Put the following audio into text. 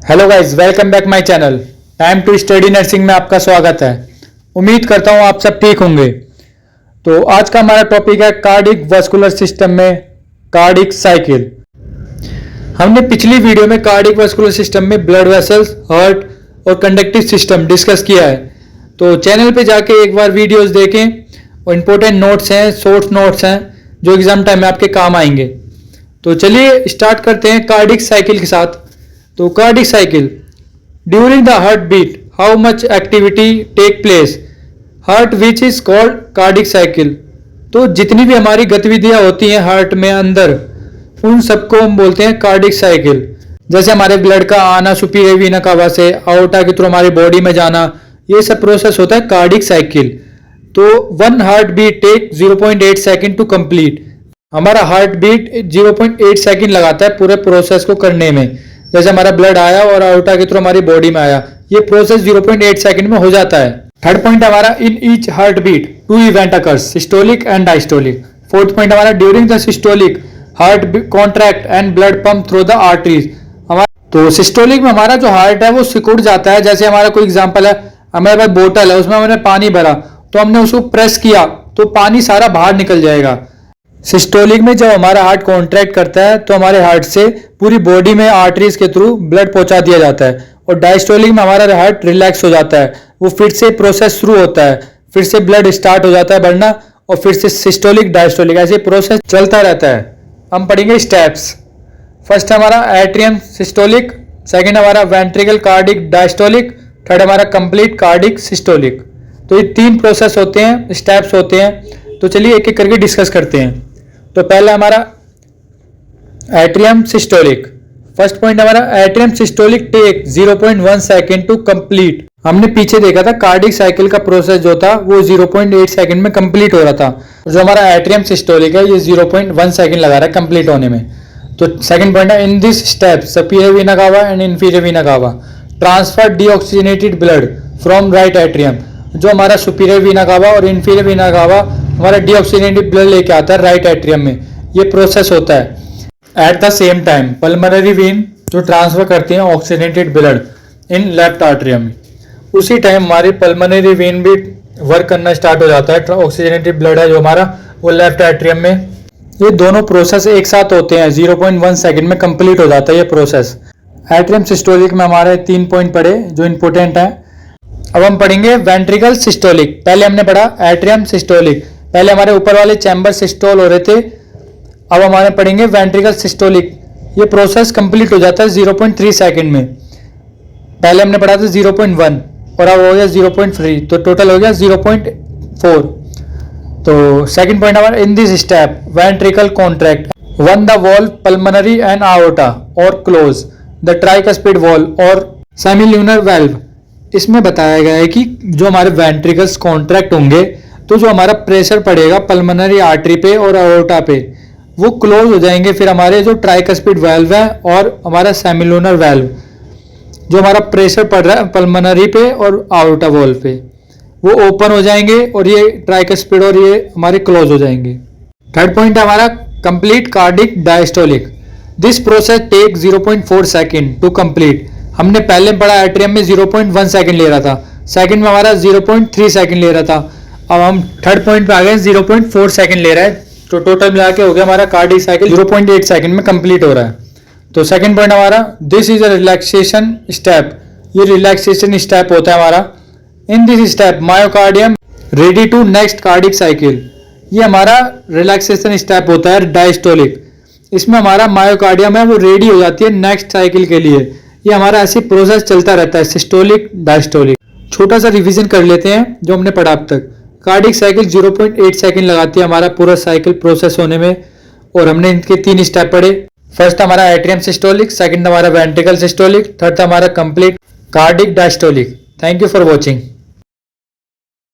Hello guys, welcome back my channel. Time to study nursing में आपका स्वागत है। उम्मीद करता हूँ आप सब ठीक होंगे। तो आज का हमारा टॉपिक है कार्डिक वास्कुलर सिस्टम में कार्डिक साइकिल। हमने पिछली वीडियो में कार्डिक वास्कुलर सिस्टम में ब्लड वेसल्स, हार्ट और कंडक्टिव सिस्टम डिस्कस किया है। तो चैनल पे जाके एक बार वीडियोस देखें और इम्पोर्टेंट नोट्स हैं, शॉर्ट नोट्स हैं जो एग्जाम टाइम में आपके काम आएंगे। तो चलिए स्टार्ट करते हैं कार्डिक साइकिल के साथ। तो cardiac cycle, during the heart beat how much activity take place, heart which is called cardiac cycle. तो जितनी भी हमारी गतिविधियां होती हैं हार्ट में अंदर, उन सबको हम बोलते हैं कार्डिक साइकिल। जैसे हमारे ब्लड का आना सुपीरियर वीना कावा से आउटा के थ्रू हमारी बॉडी में जाना, ये सब प्रोसेस होता है कार्डिक साइकिल। तो one heart beat take 0.8 second to complete. हमारा हार्ट बीट 0.8 सेकेंड लगाता है पूरे प्रोसेस को करने में। जैसे हमारा ब्लड आया और आउटा के थ्रू हमारी बॉडी में आया, ये प्रोसेस 0.8 सेकंड में हो जाता है। थर्ड पॉइंट हमारा in each heart beat two event occurs, systolic and diastolic. Fourth point हमारा during the systolic heart contract and blood pump through the arteries. हमारा तो सिस्टोलिक में हमारा जो हार्ट है वो सिकुड़ जाता है। जैसे हमारा कोई एग्जांपल है, हमारे पास बोतल है, उसमें हमने पानी भरा तो हमने उसको प्रेस किया तो पानी सारा बाहर निकल जाएगा। सिस्टोलिक में जब हमारा हार्ट कॉन्ट्रैक्ट करता है तो हमारे हार्ट से पूरी बॉडी में आर्टरीज के थ्रू ब्लड पहुंचा दिया जाता है। और डायस्टोलिक में हमारा हार्ट रिलैक्स हो जाता है, वो फिर से प्रोसेस शुरू होता है, फिर से ब्लड स्टार्ट हो जाता है बढ़ना और फिर से सिस्टोलिक डायस्टोलिक, ऐसे प्रोसेस चलता रहता है। हम पढ़ेंगे स्टेप्स। फर्स्ट हमारा एट्रियम सिस्टोलिक, सेकेंड हमारा वेंट्रिकल कार्डिक डायस्टोलिक, थर्ड हमारा कंप्लीट कार्डिक सिस्टोलिक। तो ये तीन प्रोसेस होते हैं, स्टेप्स होते हैं। तो चलिए एक एक करके डिस्कस करते हैं। तो पहला हमारा एट्रियम सिस्टोलिक। फर्स्ट पॉइंट हमारा atrium systolic take 0.1 second to complete. हमने पीछे देखा था कार्डिक साइकिल का प्रोसेस जो था वो 0.8 सेकेंड में कंप्लीट हो रहा था। जो हमारा एट्रियम सिस्टोलिक है ये 0.1 सेकेंड लगा रहा है कंप्लीट होने में। तो सेकंड पॉइंट है इन दिस स्टेप सुपीरियर वीना कावा एंड इंफीरियर वीना कावा transfer deoxygenated blood from right atrium. जो हमारा सुपीरियर वीना कावा और इंफीरियर वीना कावा हमारा डीऑक्सीजनेटेड ब्लड लेके आता है राइट एट्रियम में, ये प्रोसेस होता है। At the same time pulmonary vein जो ट्रांसफर करती है oxygenated blood in left atrium में, उसी टाइम हमारी पल्मोनरी वेन भी वर्क करना स्टार्ट हो जाता है। ऑक्सीजनेटेड ब्लड है जो हमारा वो लेफ्ट एट्रियम में। ये दोनों प्रोसेस एक साथ होते हैं, 0.1 सेकेंड में कंप्लीट हो जाता है ये प्रोसेस। एट्रियम सिस्टोलिक में हमारे 3 पॉइंट पढ़े जो इंपॉर्टेंट है। अब हम पढ़ेंगे वेंट्रिकल सिस्टोलिक। पहले हमने पढ़ा एट्रियम सिस्टोलिक, पहले हमारे ऊपर वाले चैम्बर सिस्टोल हो रहे थे। अब हमारे पढ़ेंगे वेंट्रिकल सिस्टोलिक। ये प्रोसेस कंप्लीट हो जाता है 0.3 सेकंड में। पहले हमने पढ़ा था 0.1 और अब हो गया 0.3, तो टोटल हो गया 0.4। तो सेकंड पॉइंट हमारा in this step ventricle contract one the valve pulmonary and aorta और क्लोज द ट्राइकस्पिड वॉल्व और सेमिल्यूनर वेल्व। इसमें बताया गया है कि जो हमारे वेंट्रिकल्स कॉन्ट्रैक्ट होंगे तो जो हमारा प्रेशर पड़ेगा पल्मोनरी आर्टरी पे और आओर्टा पे वो क्लोज हो जाएंगे। फिर हमारे जो ट्राइकस्पिड वाल्व है और हमारा सेमिल्यूनर वाल्व, जो हमारा प्रेशर पड़ रहा है पल्मोनरी पे और आओर्टा वाल्व पे, वो ओपन हो जाएंगे और ये ट्राइकस्पिड और ये हमारे क्लोज हो जाएंगे। थर्ड पॉइंट है हमारा complete cardiac diastolic. This process take 0.4 second to complete. हमने पहले पढ़ा एट्रियम में 0.1 सेकेंड ले रहा था, सेकेंड में हमारा 0.3 सेकेंड ले रहा था। अब हम थर्ड पॉइंट पे आ गए 0.4 सेकेंड ले रहा है। तो टोटल मिला के हो गया हमारा कार्डिक साइकिल 0.8 सेकेंड में कंप्लीट हो रहा है। तो सेकंड पॉइंट हमारा this is a relaxation step. ये रिलैक्सेशन स्टेप होता है हमारा। In this step myocardium ready to next cardiac cycle. ये हमारा रिलैक्सेशन स्टेप होता है डायस्टोलिक। इसमें हमारा मायोकार्डियम है वो रेडी हो जाती है नेक्स्ट साइकिल के लिए। ये हमारा ऐसी प्रोसेस चलता रहता है सिस्टोलिक डायस्टोलिक। छोटा सा रिवीजन कर लेते हैं जो हमने पढ़ा अब तक। कार्डिक साइकिल 0.8 सेकेंड लगाती है हमारा पूरा साइकिल प्रोसेस होने में, और हमने इनके 3 स्टेप पढ़े। फर्स्ट हमारा एट्रियम सिस्टोलिक, सेकंड हमारा वेंट्रिकल सिस्टोलिक, थर्ड हमारा complete cardiac diastolic. Thank you for watching.